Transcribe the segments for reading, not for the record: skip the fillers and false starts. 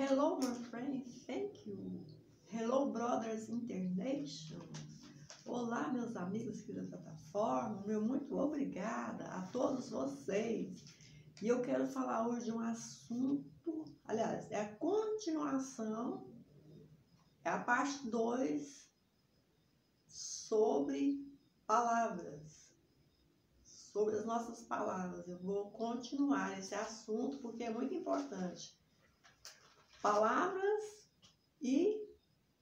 Hello, my friend, thank you. Hello, Brothers International. Olá, meus amigos aqui da plataforma. Meu muito obrigada a todos vocês. E eu quero falar hoje de um assunto, aliás, é a continuação, é a parte 2 sobre palavras, sobre as nossas palavras. Eu vou continuar esse assunto porque é muito importante. Palavras e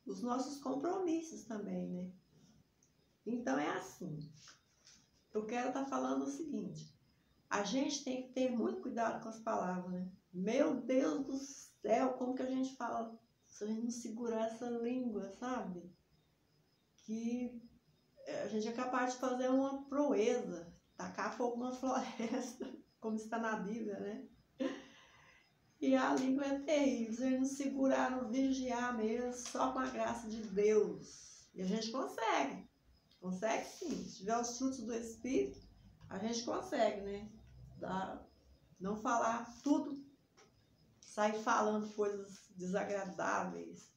os nossos compromissos também, né? Então é assim, eu quero estar falando o seguinte, a gente tem que ter muito cuidado com as palavras, né? Meu Deus do céu, como que a gente fala, se a gente não segurar essa língua, sabe? Que a gente é capaz de fazer uma proeza, tacar fogo na floresta, como está na Bíblia, né? E a língua é terrível, se a gente não segurar, não vigiar mesmo, só com a graça de Deus. E a gente consegue. Consegue sim. Se tiver os frutos do Espírito, a gente consegue, né? Não falar tudo, sair falando coisas desagradáveis.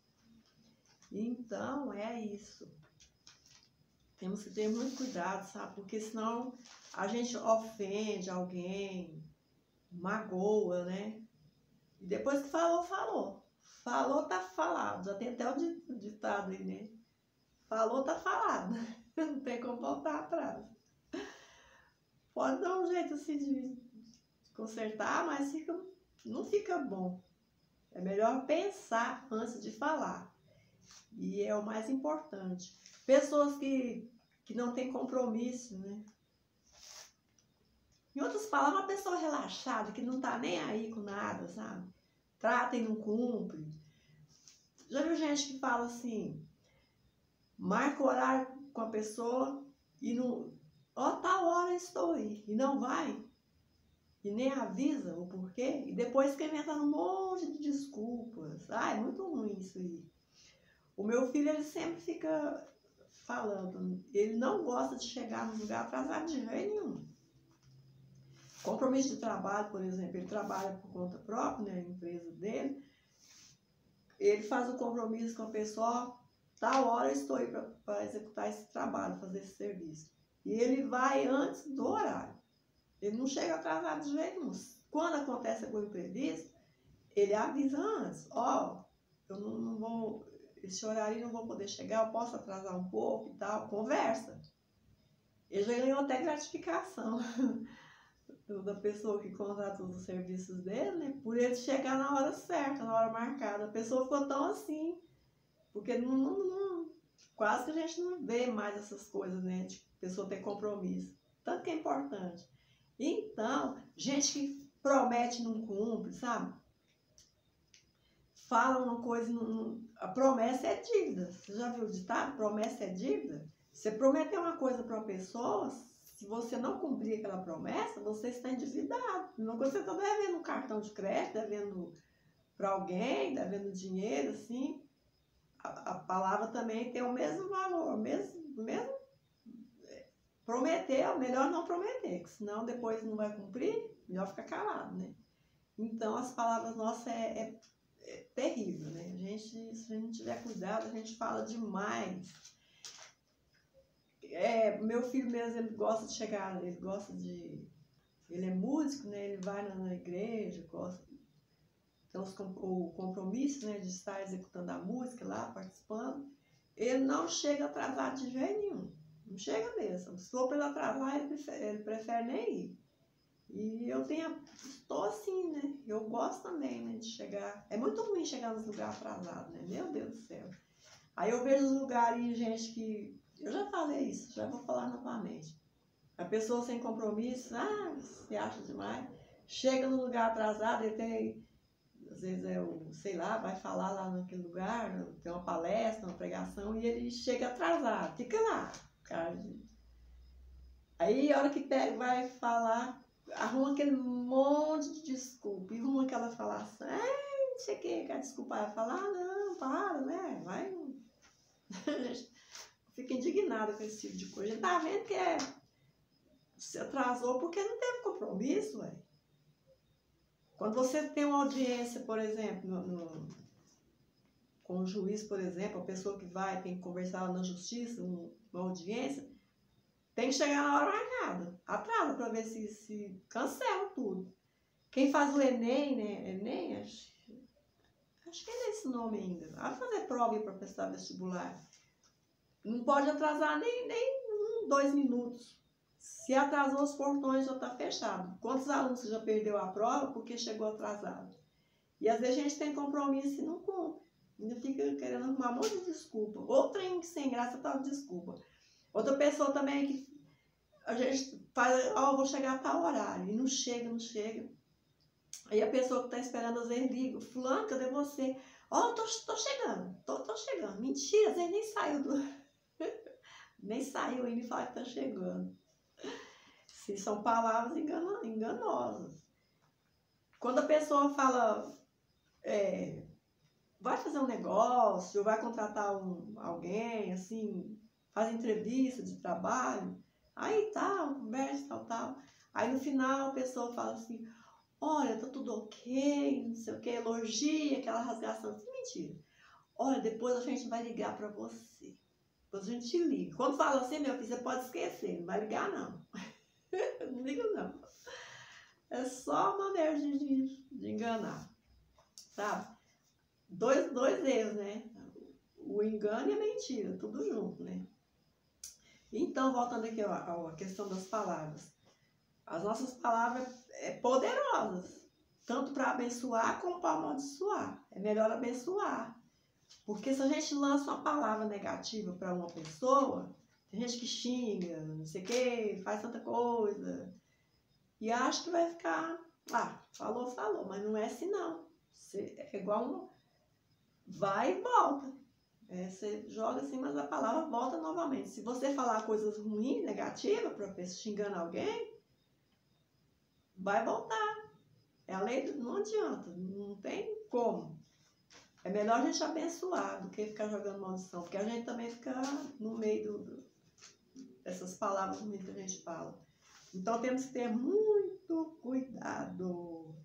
Então, é isso. Temos que ter muito cuidado, sabe? Porque senão a gente ofende alguém, magoa, né? E depois que falou, falou. Falou, tá falado. Já tem até o ditado aí, né? Falou, tá falado. Não tem como voltar atrás. Pode dar um jeito assim de consertar, mas não fica bom. É melhor pensar antes de falar. E é o mais importante. Pessoas que não têm compromisso, né? Em outras palavras, uma pessoa relaxada, que não tá nem aí com nada, sabe? Trata e não cumpre. Já viu gente que fala assim, marca o horário com a pessoa e não... Ó, tal hora eu estou aí. E não vai. E nem avisa o porquê. E depois fica inventando um monte de desculpas. Ah, é muito ruim isso aí. O meu filho, ele sempre fica falando. Ele não gosta de chegar no lugar atrasado de jeito nenhum. Compromisso de trabalho, por exemplo. Ele trabalha por conta própria, né, na empresa dele. Ele faz o compromisso com a pessoa. Tal hora eu estou aí para executar esse trabalho, fazer esse serviço. E ele vai antes do horário. Ele não chega atrasado de jeito nenhum. Quando acontece algum imprevisto, ele avisa antes. Ó, eu não vou, esse horário não vou poder chegar, eu posso atrasar um pouco e tal. Conversa. Ele já ganhou até gratificação da pessoa que contrata os serviços dele, né? Por ele chegar na hora certa, na hora marcada. A pessoa ficou tão assim, porque quase que a gente não vê mais essas coisas, né? De pessoa ter compromisso. Tanto que é importante. Então, gente que promete e não cumpre, sabe? Fala uma coisa, a promessa é dívida. Você já viu o ditado? Promessa é dívida? Você prometeu uma coisa para uma pessoa, se você não cumprir aquela promessa, você está endividado. Não, você está devendo um cartão de crédito, devendo para alguém, devendo dinheiro, assim. A palavra também tem o mesmo valor, mesmo prometer, melhor não prometer, que senão depois não vai cumprir, melhor ficar calado, né? Então, as palavras nossas é terrível, né? Se a gente não tiver cuidado, a gente fala demais. Meu filho mesmo, ele gosta de chegar, ele é músico, né? Ele vai na igreja, gosta, então o compromisso, né, de estar executando a música lá, participando, ele não chega atrasado de jeito nenhum. Não chega mesmo. Se for para ele atrasar, ele prefere nem ir. E estou assim, né? Eu gosto também, né, de chegar. É muito ruim chegar nos lugares atrasados, né? Meu Deus do céu. Aí eu vejo os lugares, gente que... Eu já falei isso, já vou falar novamente. A pessoa sem compromisso, se acha demais. Chega no lugar atrasado, ele tem... Às vezes sei lá, vai falar lá naquele lugar, tem uma palestra, uma pregação, e ele chega atrasado, fica lá, cara. Aí a hora que pega, vai falar, arruma aquele monte de desculpa, e uma que ela fala assim, não sei o que, quer desculpar, ela fala, não, para, né, vai. Fica indignada com esse tipo de coisa. A gente tá vendo que se atrasou porque não teve compromisso, ué. Quando você tem uma audiência, por exemplo, com o juiz, por exemplo, a pessoa que tem que conversar lá na justiça, uma audiência, tem que chegar na hora marcada. Atrasa para ver se cancela tudo. Quem faz o Enem, né? Enem, acho que é esse nome ainda. Vai fazer prova para prestar vestibular. Não pode atrasar nem 2 minutos. Se atrasou, os portões já estão fechados. Quantos alunos já perdeu a prova porque chegou atrasado? E às vezes a gente tem compromisso e não cumpre. Ainda fica querendo arrumar um monte de desculpa. Ou trem sem graça, tal desculpa. Outra pessoa também que a gente faz, vou chegar a tal horário. E não chega. Aí a pessoa que está esperando, às vezes liga, fulano, cadê você? Tô chegando, tô chegando. Mentira, às vezes nem saiu nem saiu ainda e fala que tá chegando. Sim, são palavras enganosas. Quando a pessoa fala, vai fazer um negócio, ou vai contratar alguém, assim, faz entrevista de trabalho, aí tal, conversa, tal. Aí no final a pessoa fala assim, olha, tá tudo ok, não sei o que, elogia, aquela rasgação. Assim, mentira. Olha, depois a gente vai ligar pra você. Depois a gente liga. Quando fala assim, meu filho, você pode esquecer, não vai ligar não. Não liga não. É só maneira de enganar, sabe? Dois erros, né? O engano e a mentira, tudo junto, né? Então, voltando aqui à questão das palavras. As nossas palavras poderosas, tanto para abençoar como para amaldiçoar. É melhor abençoar. Porque se a gente lança uma palavra negativa para uma pessoa, tem gente que xinga, não sei o que, faz tanta coisa, e acha que vai ficar, falou, mas não é assim não. É igual vai e volta. Você joga assim, mas a palavra volta novamente. Se você falar coisas ruins, negativas, para pessoa xingando alguém, vai voltar. É a lei, não adianta, não tem como. É melhor a gente abençoar do que ficar jogando maldição, porque a gente também fica no meio dessas palavras ruins que a gente fala. Então temos que ter muito cuidado.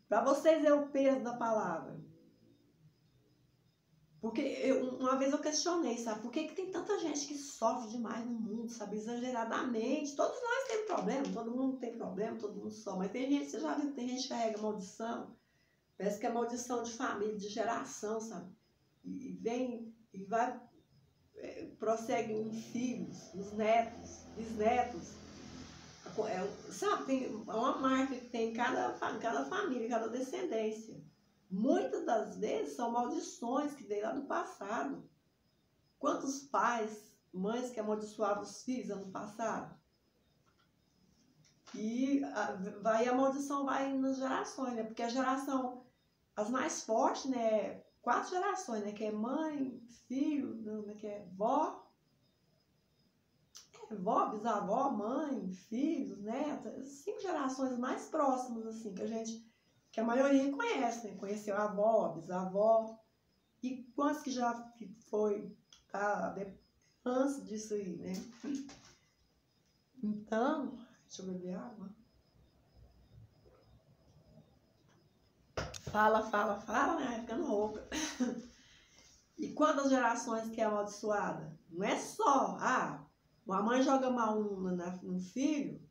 Para vocês ver o peso da palavra. Porque uma vez eu questionei, sabe? Por que tem tanta gente que sofre demais no mundo, sabe? Exageradamente. Todos nós temos problema, todo mundo tem problema, todo mundo sofre. Mas tem gente, você já viu, tem gente que carrega maldição. Parece que é maldição de família, de geração, sabe? E vem, e vai, prossegue em filhos, nos netos, bisnetos. Sabe, tem uma marca que tem em cada família, cada descendência. Muitas das vezes são maldições que vêm lá do passado. Quantos pais, mães que amaldiçoavam os filhos ano passado? E a maldição vai nas gerações, né? Porque a geração, as mais fortes, né? 4 gerações, né? Que é mãe, filho, né? Que é vó, bisavó, mãe, filhos, netas. 5 gerações mais próximas, assim, que a maioria conhece, né? Conheceu a avó, bisavó. E quantos que já foi antes disso aí, né? Então, deixa eu beber água. Fala, né? Vai ficando rouca. E quantas gerações que é amaldiçoada? Não é só, uma mãe joga mal no filho,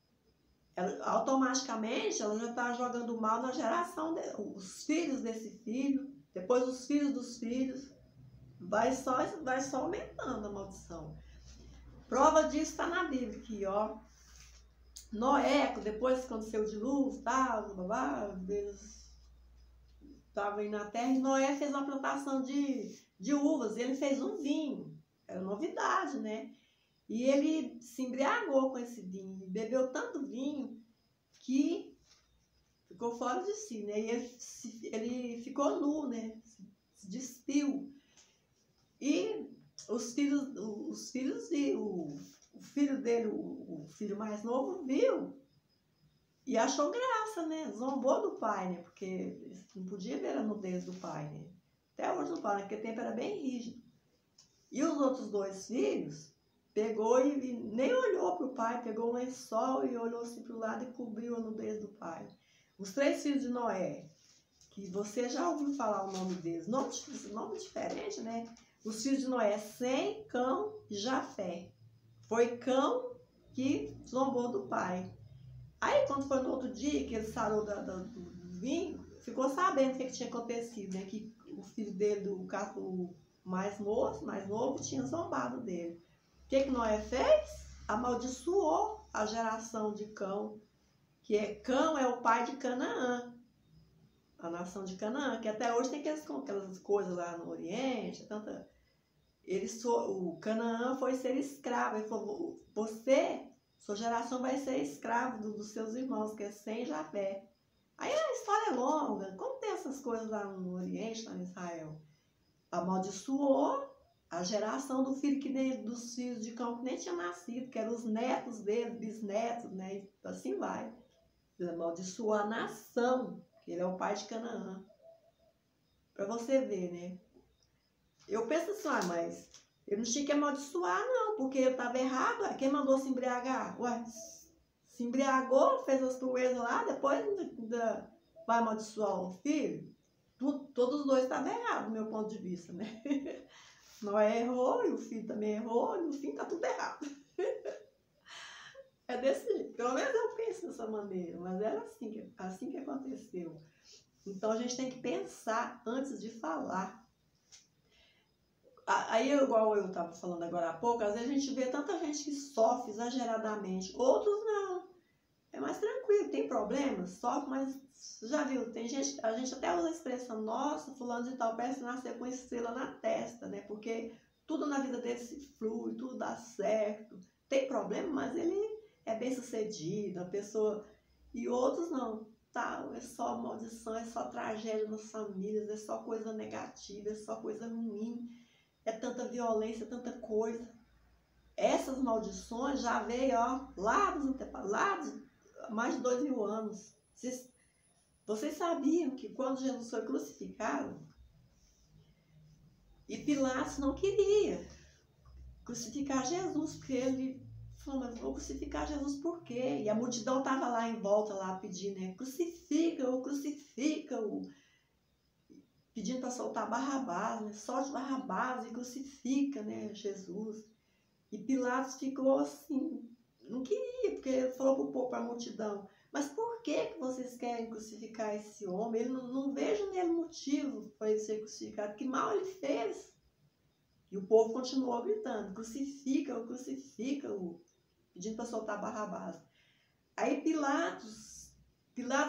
automaticamente ela já está jogando mal na geração, os filhos desse filho, depois os filhos dos filhos, vai só aumentando a maldição. Prova disso está na Bíblia aqui, ó. Noé, depois que aconteceu o dilúvio, eles estavam aí na terra, e Noé fez uma plantação de uvas, ele fez um vinho, era novidade, né? E ele se embriagou com esse vinho, bebeu tanto vinho que ficou fora de si, né? E ele ficou nu, né? Se despiu. E os filhos viram, o filho dele, o filho mais novo, viu e achou graça, né? Zombou do pai, né? Porque não podia ver a nudez do pai, né? Até hoje não pode, porque o tempo era bem rígido. E os outros 2 filhos pegou e nem olhou para o pai, pegou um lençol e olhou assim para o lado e cobriu a nudez do pai. Os 3 filhos de Noé, que você já ouviu falar o nome deles, nome diferente, né? Os filhos de Noé, Sem, Cão e Jafé. Foi Cão que zombou do pai. Aí, quando foi no outro dia que ele sarou do vinho, ficou sabendo o que tinha acontecido, né? Que o filho dele, o mais novo, tinha zombado dele. O que Noé fez? Amaldiçoou a geração de Cão, que Cão é o pai de Canaã, a nação de Canaã, que até hoje tem aquelas coisas lá no Oriente, o Canaã foi ser escravo. Ele falou, sua geração vai ser escravo dos seus irmãos, que é Sem e Jafé. Aí a história é longa, como tem essas coisas lá no Oriente, lá em Israel? Amaldiçoou a geração dos filhos de Cão que nem tinha nascido, que eram os netos dele, bisnetos, né? E assim vai. Ele amaldiçoou a nação, que ele é o pai de Canaã. Para você ver, né? Eu penso assim, mas eu não tinha que amaldiçoar, não, porque eu estava errado. Quem mandou se embriagar? Ué, se embriagou, fez as proezas lá, depois ainda vai amaldiçoar o filho? Todos os dois estavam errados, do meu ponto de vista, né? Noé errou, e o filho também errou, e no fim tá tudo errado. É desse jeito. Pelo menos eu penso dessa maneira, mas era assim que aconteceu. Então a gente tem que pensar antes de falar. Aí, igual eu estava falando agora há pouco, às vezes a gente vê tanta gente que sofre exageradamente, outros não. É mais tranquilo, tem problemas, sofre, mas já viu, tem gente, a gente até usa a expressão, nossa, fulano de tal parece nascer com estrela na testa, né? Porque tudo na vida dele se flui, tudo dá certo. Tem problema, mas ele é bem sucedido, a pessoa... E outros não, tá? É só maldição, é só tragédia nas famílias, é só coisa negativa, é só coisa ruim, é tanta violência, tanta coisa. Essas maldições já veio, ó, lá dos antepassados, mais de 2000 anos. Vocês sabiam que quando Jesus foi crucificado, e Pilatos não queria crucificar Jesus, porque ele falou, mas vou crucificar Jesus por quê? E a multidão estava lá em volta, lá pedindo, né? Crucifica-o, crucifica-o. Pedindo para soltar Barrabás, né? Solte Barrabás e crucifica, né, Jesus. E Pilatos ficou assim, não queria, porque ele falou para a multidão, mas por que vocês querem crucificar esse homem? Ele não vejo nele motivo para ele ser crucificado, que mal ele fez. E o povo continuou gritando, crucifica-o, crucifica-o, pedindo para soltar Barrabás. Aí Pilatos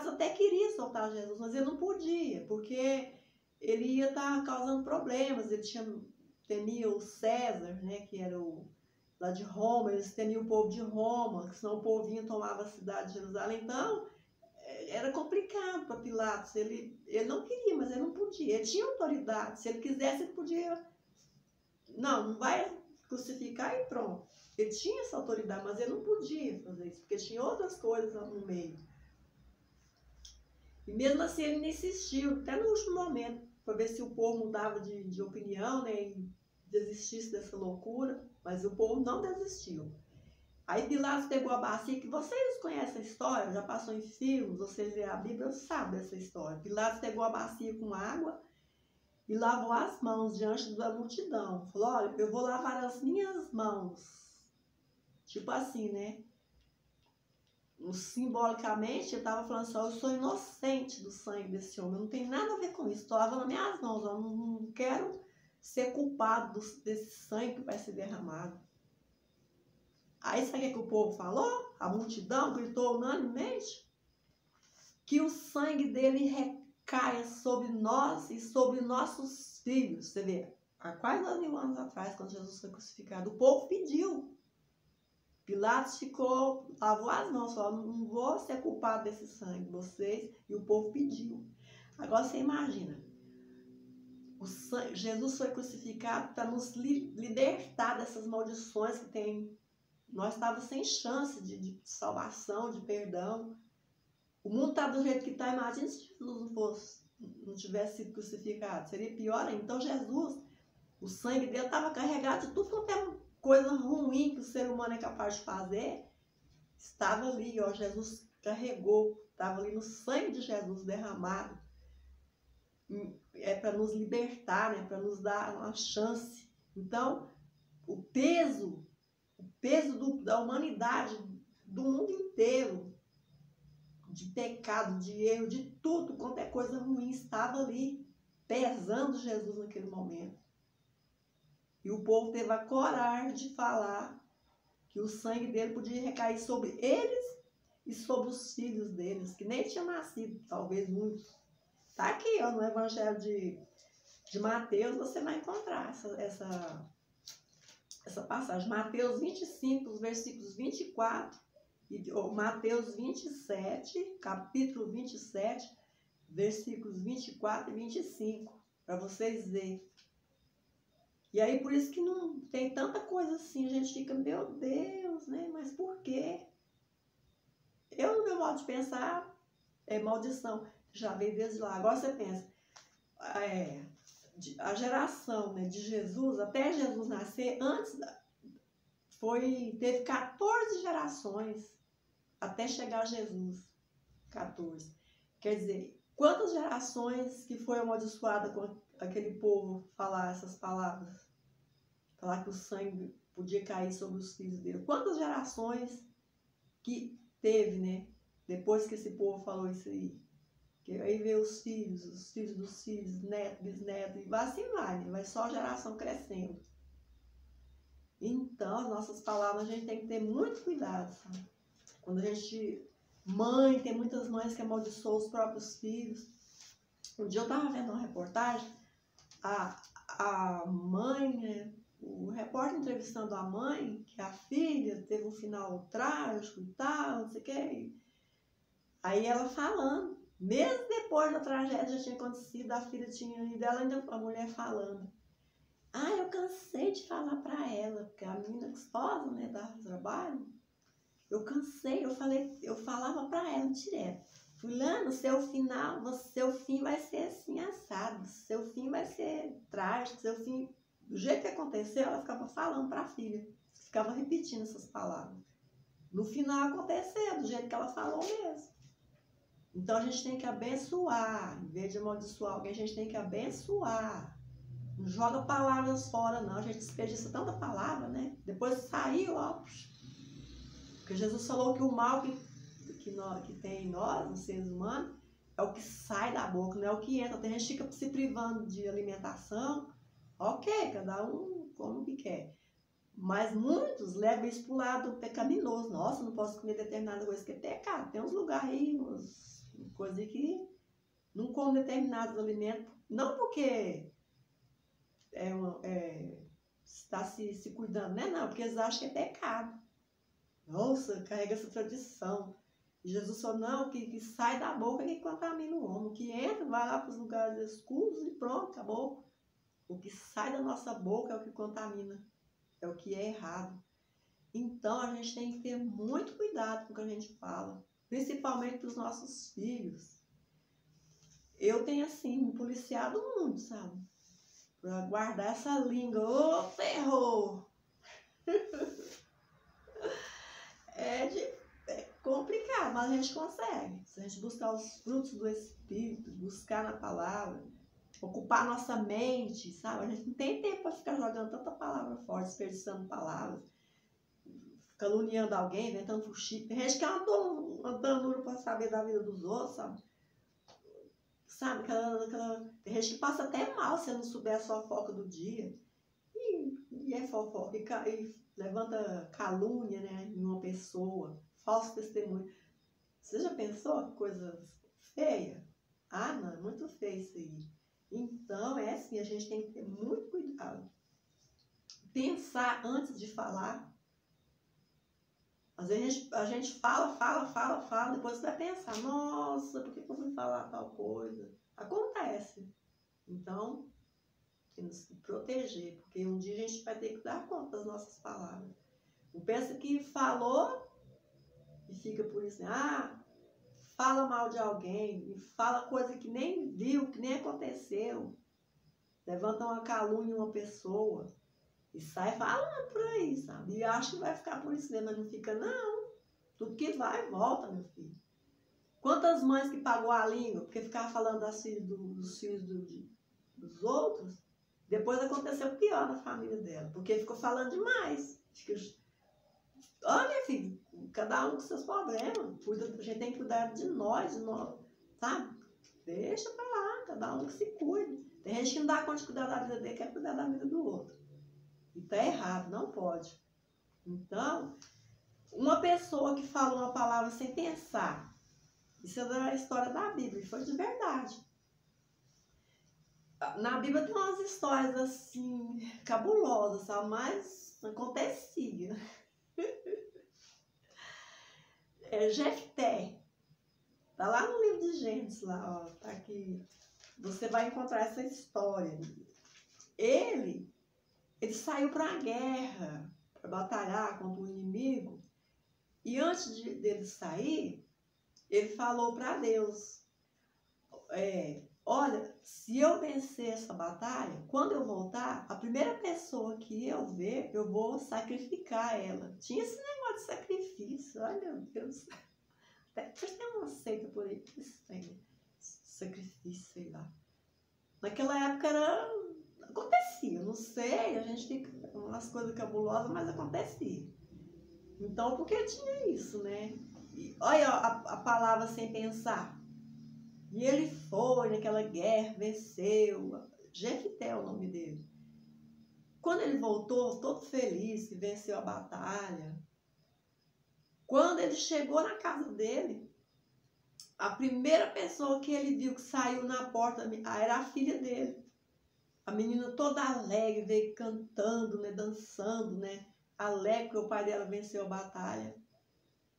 até queria soltar Jesus, mas ele não podia, porque ele ia estar causando problemas, ele temia o César, né, que era lá de Roma, eles temiam o povo de Roma, que senão o povo vinha e tomava a cidade de Jerusalém. Então, era complicado para Pilatos. Ele não queria, mas ele não podia. Ele tinha autoridade. Se ele quisesse, ele podia... Não vai crucificar e pronto. Ele tinha essa autoridade, mas ele não podia fazer isso, porque tinha outras coisas lá no meio. E mesmo assim, ele insistiu, até no último momento, para ver se o povo mudava de opinião, né, e desistisse dessa loucura, mas o povo não desistiu. Aí Pilatos pegou a bacia, que vocês conhecem a história, já passou em filmes, vocês lêem a Bíblia, sabem dessa história. Pilatos pegou a bacia com água e lavou as mãos diante da multidão. Falou, olha, eu vou lavar as minhas mãos. Tipo assim, né? Simbolicamente, ele estava falando assim, eu sou inocente do sangue desse homem, não tem nada a ver com isso, estou lavando minhas mãos, eu não quero ser culpado desse sangue que vai ser derramado. Aí sabe o que o povo falou? A multidão gritou unanimemente que o sangue dele recaia sobre nós e sobre nossos filhos. Você vê, há quase 2000 anos atrás, quando Jesus foi crucificado, o povo pediu. Pilatos lavou as mãos, falou, não vou ser culpado desse sangue, vocês, e o povo pediu. Agora você imagina, Jesus foi crucificado para nos libertar dessas maldições que tem. Nós estávamos sem chance de salvação, de perdão. O mundo está do jeito que está, imagina se Jesus não tivesse sido crucificado, seria pior ainda. Então Jesus, o sangue dele estava carregado de tudo quanto é coisa ruim que o ser humano é capaz de fazer, estava ali, ó, Jesus carregou, estava ali no sangue de Jesus derramado. É para nos libertar, né? Para nos dar uma chance. Então, o peso da humanidade, do mundo inteiro, de pecado, de erro, de tudo, quanto é coisa ruim, estava ali, pesando Jesus naquele momento. E o povo teve a coragem de falar que o sangue dele podia recair sobre eles e sobre os filhos deles, que nem tinham nascido, talvez muitos. Está aqui, ó, no Evangelho de Mateus, você vai encontrar essa passagem. Mateus 25, os versículos 24, Mateus 27, capítulo 27, versículos 24 e 25, para vocês verem. E aí, por isso que não tem tanta coisa assim, a gente fica, meu Deus, né? Mas por quê? Eu, no meu modo de pensar, é maldição. Já veio desde lá. Agora você pensa, a geração, né, de Jesus, até Jesus nascer, teve 14 gerações até chegar a Jesus. 14. Quer dizer, quantas gerações que foi amaldiçoada com aquele povo falar essas palavras? Falar que o sangue podia cair sobre os filhos dele. Quantas gerações que teve, né? Depois que esse povo falou isso aí. Que aí vê os filhos dos filhos, neto, bisneto, e vai assim vai, né? Vai só a geração crescendo. Então, as nossas palavras a gente tem que ter muito cuidado, sabe? Quando a gente... Mãe, tem muitas mães que amaldiçoam os próprios filhos. Um dia eu estava vendo uma reportagem, a mãe, né? O repórter entrevistando a mãe, que a filha teve um final trágico e tal, não sei o quê. Aí ela falando, mesmo depois da tragédia já tinha acontecido, a filha tinha ido, ela ainda, a mulher falando. Eu cansei de falar pra ela, porque a menina esposa, né, dava trabalho. Eu cansei, eu falava pra ela direto. Fulano, seu fim vai ser assim, assado. Seu fim vai ser trágico, seu fim... Do jeito que aconteceu, ela ficava falando para a filha. Ficava repetindo essas palavras. No final aconteceu, do jeito que ela falou mesmo. Então a gente tem que abençoar. Em vez de amaldiçoar alguém, a gente tem que abençoar. Não joga palavras fora, não. A gente desperdiça tanta palavra, né? Depois saiu, ó. Porque Jesus falou que o mal que tem em nós, os seres humanos, é o que sai da boca, não é o que entra. Tem gente que fica se privando de alimentação. Ok, cada um come o que quer. Mas muitos levam isso para o lado pecaminoso. Nossa, não posso comer determinada coisa que é pecado. Tem uns lugares aí, coisas que não comem determinados alimentos. Não porque está se cuidando, né? Não, porque eles acham que é pecado. Nossa, carrega essa tradição. E Jesus falou, não, que sai da boca que contamina o homem. O que entra, vai lá para os lugares escuros e pronto, acabou. O que sai da nossa boca é o que contamina. É o que é errado. Então, a gente tem que ter muito cuidado com o que a gente fala. Principalmente para os nossos filhos. Eu tenho, assim, me policiado muito, sabe? Para guardar essa língua. Ô, terror! É complicado, mas a gente consegue. Se a gente buscar os frutos do Espírito, buscar na palavra, ocupar nossa mente, sabe? A gente não tem tempo para ficar jogando tanta palavra fora, desperdiçando palavras, caluniando alguém, inventando fuxico. Tem gente que andando para saber da vida dos outros, sabe? Tem gente que passa até mal se não souber a fofoca do dia. E é fofoca. E levanta calúnia, né, em uma pessoa. Falso testemunho. Você já pensou que coisa feia? Não, é muito feio isso aí. Então, é assim, a gente tem que ter muito cuidado. Pensar antes de falar. Às vezes a gente fala, depois você vai pensar, nossa, por que eu fui falar tal coisa? Acontece. Então, temos que proteger, porque um dia a gente vai ter que dar conta das nossas palavras. Não pensa que falou e fica por isso, fala mal de alguém, e fala coisa que nem viu, que nem aconteceu. Levanta uma calúnia em uma pessoa e sai falando por aí, sabe? E acha que vai ficar por isso mesmo, mas não fica, não. Tudo que vai, volta, meu filho. Quantas mães que pagou a língua porque ficava falando dos filhos dos outros, depois aconteceu pior na família dela, porque ficou falando demais. Olha, minha filha, cada um com seus problemas. A gente tem que cuidar de nós, sabe? Deixa pra lá, cada um que se cuide. Tem gente que não dá conta de cuidar da vida dele, quer cuidar da vida do outro. E tá errado, não pode. Então, uma pessoa que fala uma palavra sem pensar, isso é da história da Bíblia, foi de verdade. Na Bíblia tem umas histórias assim, cabulosas, sabe? Mas acontecia. Jefté, tá lá no livro de Gênesis, lá, ó, tá aqui. Você vai encontrar essa história. Ele saiu para a guerra, para batalhar contra o inimigo. E antes dele sair, ele falou para Deus, olha, se eu vencer essa batalha, quando eu voltar, a primeira pessoa que eu ver, eu vou sacrificar ela. Tinha esse negócio de sacrifício, olha, meu Deus. Até tem uma seita por aí que isso tem, né? Sacrifício, sei lá. Naquela época acontecia, não sei, a gente fica umas coisas cabulosas, mas acontecia. Então, por que tinha isso, né? E, olha a palavra sem pensar. E ele foi naquela guerra, venceu. Jefté é o nome dele. Quando ele voltou, todo feliz, que venceu a batalha. Quando ele chegou na casa dele, a primeira pessoa que ele viu que saiu na porta era a filha dele. A menina toda alegre, veio cantando, né, dançando, né? Alegre que o pai dela venceu a batalha.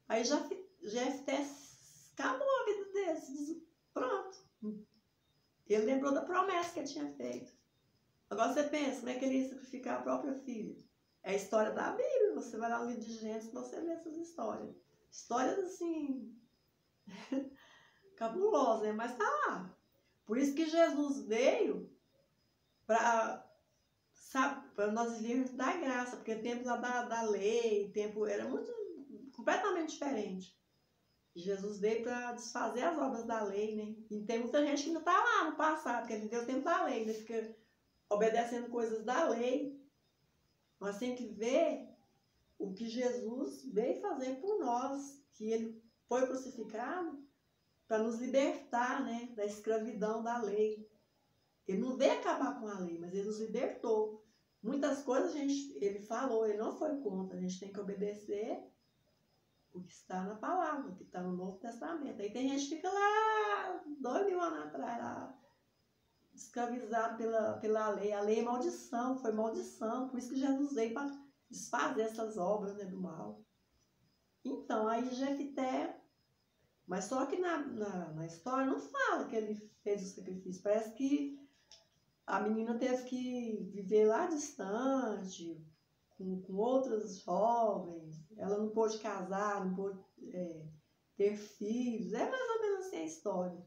Aí Jefté acabou a vida dele. Pronto. Ele lembrou da promessa que ele tinha feito. Agora você pensa, como é que ele ia sacrificar a própria filha? É a história da Bíblia. Você vai lá no livro de Gênesis e você vê essas histórias. Histórias assim, cabulosas, né? Mas tá lá. Por isso que Jesus veio para nós vivermos da graça, porque o tempo lá da lei, o tempo era completamente diferente. Jesus veio para desfazer as obras da lei, né? E tem muita gente que ainda está lá no passado, que viveu o tempo da lei, né? Fica obedecendo coisas da lei. Nós temos que ver o que Jesus veio fazer por nós, que ele foi crucificado para nos libertar, né, da escravidão da lei. Ele não veio acabar com a lei, mas ele nos libertou. Muitas coisas ele falou, ele não foi contra, a gente tem que obedecer o que está na palavra, o que está no Novo Testamento. Aí tem gente que fica lá 2000 anos atrás, lá, escravizado pela lei. A lei é maldição, foi maldição, por isso que Jesus veio para desfazer essas obras, né, do mal. Então, aí Jefté, mas só que na história não fala que ele fez o sacrifício, parece que a menina teve que viver lá distante, com outras jovens, ela não pôde casar, não pôde ter filhos, é mais ou menos assim a história.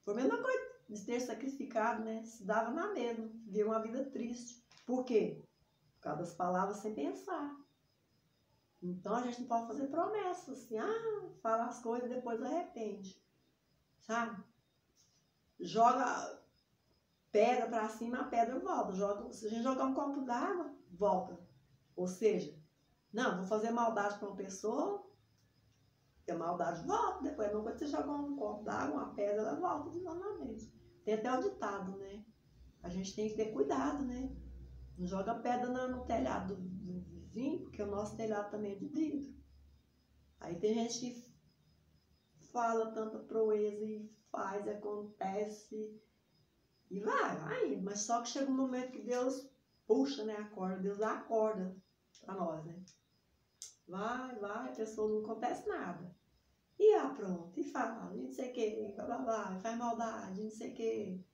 Foi a mesma coisa de ter sacrificado, né? Se dava na mesma, vivia uma vida triste. Por quê? Por causa das palavras sem pensar. Então a gente não pode fazer promessas, assim, falar as coisas e depois arrepende, sabe? Joga pedra para cima, a pedra volta. Se a gente jogar um copo d'água, volta. Ou seja, não, vou fazer maldade para uma pessoa, e a maldade volta. Depois, quando você jogar um copo d'água, uma pedra, ela volta de novamente. Tem até o ditado, né? A gente tem que ter cuidado, né? Não joga pedra no telhado do vizinho, porque o nosso telhado também é de vidro. Aí tem gente que fala tanta proeza e faz, acontece, e vai indo. Mas só que chega um momento que Deus puxa, né, a corda, Deus dá a corda para nós, né? Vai, a pessoa não acontece nada. E pronto, e fala, e não sei o que, faz maldade, não sei o que.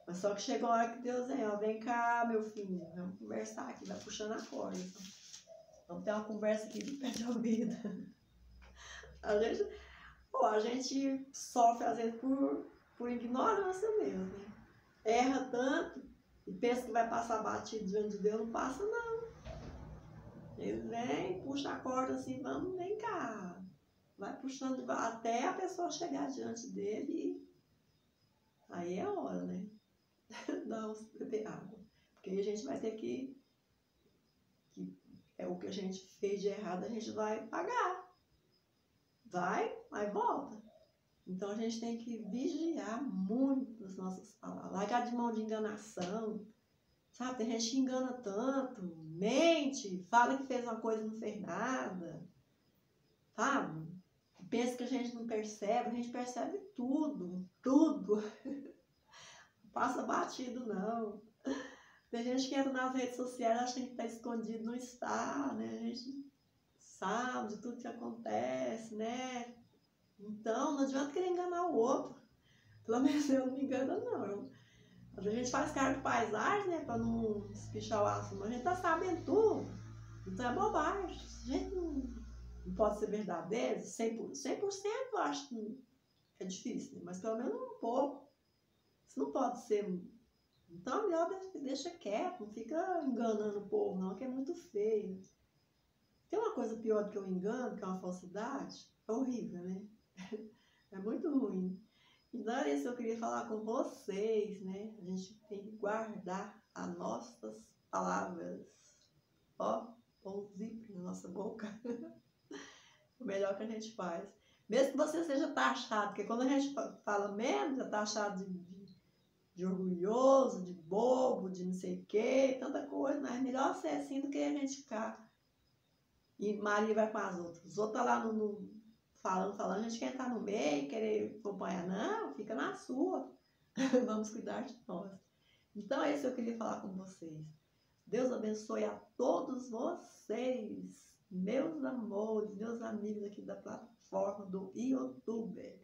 Mas só que chega uma hora que Deus vem cá, meu filho, vamos conversar aqui, vai puxando a corda. Vamos ter uma conversa aqui de pé de ouvido. A gente sofre, às vezes, por ignorância mesmo, né? Erra tanto e pensa que vai passar batido diante de Deus, não passa não. Ele vem, puxa a corda assim, vem cá. vai puxando até a pessoa chegar diante dele e aí é a hora, né? Dar uns beber água. Porque aí a gente vai ter que é o que a gente fez de errado, a gente vai pagar. Vai, mas volta. Então a gente tem que vigiar muito as nossas palavras. Largar de mão de enganação. Sabe, tem gente que engana tanto, mente, fala que fez uma coisa e não fez nada. Sabe? Pensa que a gente não percebe, a gente percebe tudo, tudo. Não passa batido, não. Tem gente que entra nas redes sociais achando que está escondido, não está, né? A gente sabe de tudo que acontece, né? Então, não adianta querer enganar o outro. Pelo menos eu não me engano, não. A gente faz cara de paisagem, né? Para não espichar o assunto. A gente tá sabendo tudo. Então é bobagem. A gente não pode ser verdadeiro, 100% eu acho que é difícil, né? Mas pelo menos um pouco. Isso não pode ser. Então é melhor deixa quieto, não fica enganando o povo, não, que é muito feio. Tem uma coisa pior do que o engano, que é uma falsidade, é horrível, né? É muito ruim. Então é isso que eu queria falar com vocês, né? A gente tem que guardar as nossas palavras. Ó, pôr um zíper na nossa boca. O melhor que a gente faz. Mesmo que você seja taxado, porque quando a gente fala menos, é taxado de orgulhoso, de bobo, de não sei o quê, tanta coisa, mas é melhor ser assim do que a gente ficar. E Maria vai com as outras. Os outros tá lá falando, a gente quer estar no meio, querer acompanhar. Não, fica na sua. Vamos cuidar de nós. Então é isso que eu queria falar com vocês. Deus abençoe a todos vocês, meus amores, meus amigos aqui da plataforma do YouTube.